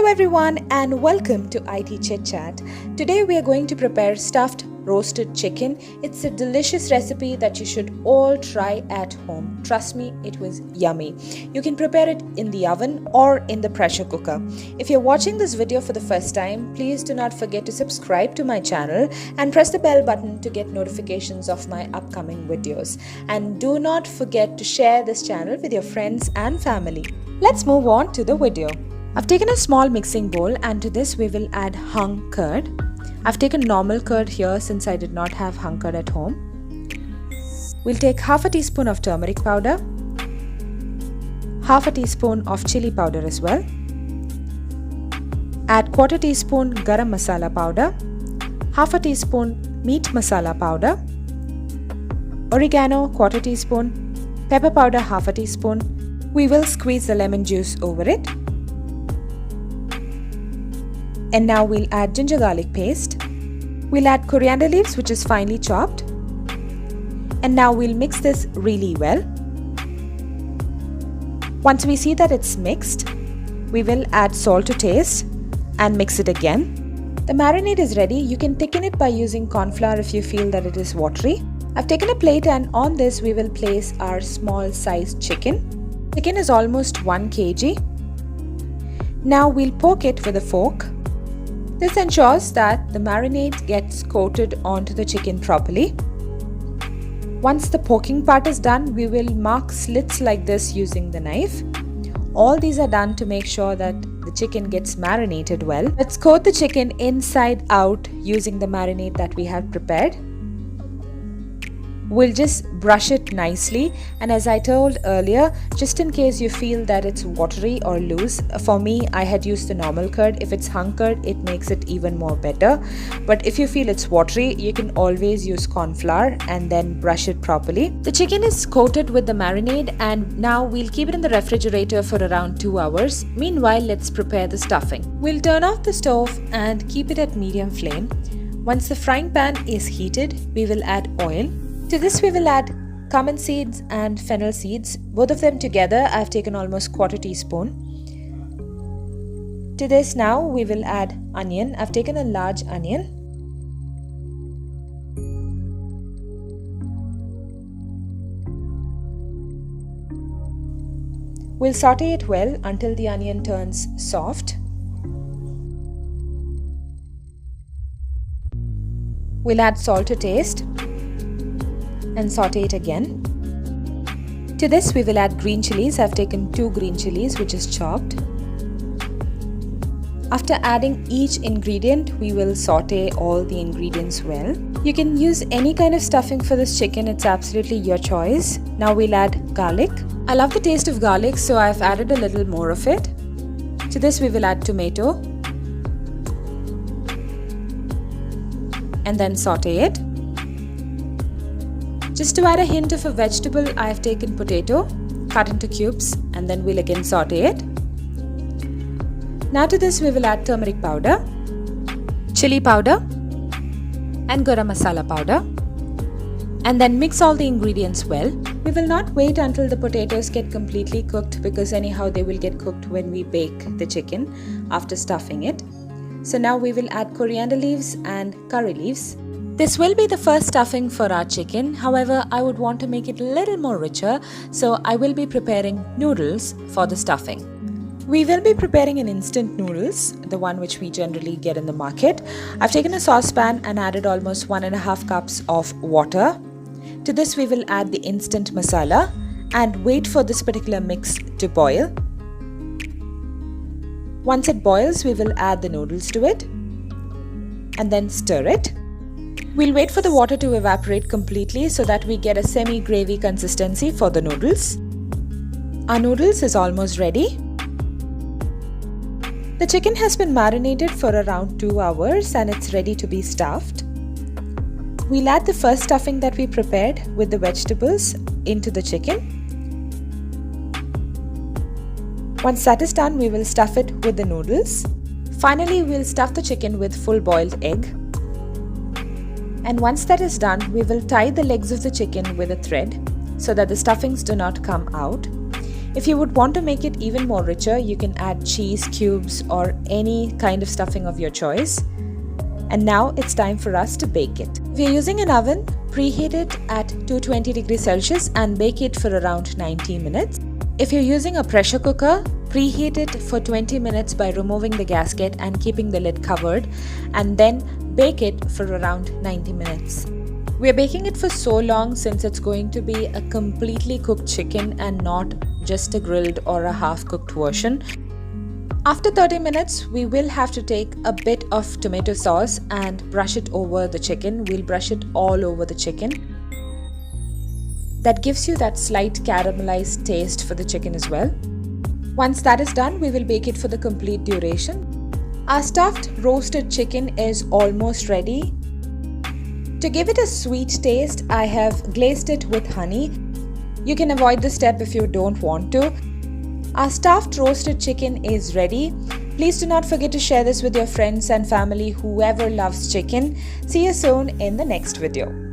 Hello everyone and welcome to IT Chit Chat. Today we are going to prepare stuffed roasted chicken. It's a delicious recipe that you should all try at home. Trust me, it was yummy. You can prepare it in the oven or in the pressure cooker. If you're watching this video for the first time, please do not forget to subscribe to my channel and press the bell button to get notifications of my upcoming videos. And do not forget to share this channel with your friends and family. Let's move on to the video. I've taken a small mixing bowl and to this we will add hung curd. I've taken normal curd here since I did not have hung curd at home. We'll take half a teaspoon of turmeric powder, half a teaspoon of chili powder as well. Add quarter teaspoon garam masala powder, half a teaspoon meat masala powder, oregano quarter teaspoon, pepper powder half a teaspoon. We will squeeze the lemon juice over it. And now we'll add ginger garlic paste. We'll add coriander leaves which is finely chopped. And now we'll mix this really well. Once we see that it's mixed, we will add salt to taste and mix it again. The marinade is ready. You can thicken it by using corn flour if you feel that it is watery. I've taken a plate and on this we will place our small sized chicken. Chicken is almost 1 kg. Now we'll poke it with a fork. This ensures that the marinade gets coated onto the chicken properly. Once the poking part is done, we will mark slits like this using the knife. All these are done to make sure that the chicken gets marinated well. Let's coat the chicken inside out using the marinade that we have prepared. We'll just brush it nicely, and as I told earlier, just in case you feel that it's watery or loose, for me I had used the normal curd. If it's hung curd, it makes it even more better. But if you feel it's watery, you can always use corn flour and then brush it properly. The chicken is coated with the marinade and now we'll keep it in the refrigerator for around 2 hours. Meanwhile, let's prepare the stuffing. We'll turn off the stove and keep it at medium flame. Once the frying pan is heated, we will add oil. To this we will add cumin seeds and fennel seeds. Both of them together I've taken almost quarter teaspoon. To this now we will add onion. I've taken a large onion. We'll saute it well until the onion turns soft. We'll add salt to taste and saute it again. To this we will add green chilies. I've taken 2 green chilies which is chopped. After adding each ingredient, we will saute all the ingredients well. You can use any kind of stuffing for this chicken, it's absolutely your choice. Now we'll add garlic. I love the taste of garlic, so I've added a little more of it. To this we will add tomato and then saute it. Just to add a hint of a vegetable, I have taken potato, cut into cubes, and then we'll again saute it. Now to this we will add turmeric powder, chili powder, and garam masala powder. And then mix all the ingredients well. We will not wait until the potatoes get completely cooked because anyhow they will get cooked when we bake the chicken after stuffing it. So now we will add coriander leaves and curry leaves. This will be the first stuffing for our chicken. However, I would want to make it a little more richer, so I will be preparing noodles for the stuffing. We will be preparing an instant noodles, the one which we generally get in the market. I've taken a saucepan and added almost 1.5 cups of water. To this we will add the instant masala and wait for this particular mix to boil. Once it boils, we will add the noodles to it and then stir it. We'll wait for the water to evaporate completely so that we get a semi-gravy consistency for the noodles. Our noodles is almost ready. The chicken has been marinated for around 2 hours and it's ready to be stuffed. We'll add the first stuffing that we prepared with the vegetables into the chicken. Once that is done, we will stuff it with the noodles. Finally, we'll stuff the chicken with full boiled egg. And once that is done, we will tie the legs of the chicken with a thread so that the stuffings do not come out. If you would want to make it even more richer, you can add cheese cubes or any kind of stuffing of your choice. And now it's time for us to bake it. If you're using an oven, preheat it at 220 degrees Celsius and bake it for around 90 minutes. If you're using a pressure cooker, preheat it for 20 minutes by removing the gasket and keeping the lid covered, and then bake it for around 90 minutes. We're baking it for so long since it's going to be a completely cooked chicken and not just a grilled or a half-cooked version. After 30 minutes, we will have to take a bit of tomato sauce and brush it over the chicken. We'll brush it all over the chicken. That gives you that slight caramelized taste for the chicken as well. Once that is done, we will bake it for the complete duration. Our stuffed roasted chicken is almost ready. To give it a sweet taste, I have glazed it with honey. You can avoid this step if you don't want to. Our stuffed roasted chicken is ready. Please do not forget to share this with your friends and family, whoever loves chicken. See you soon in the next video.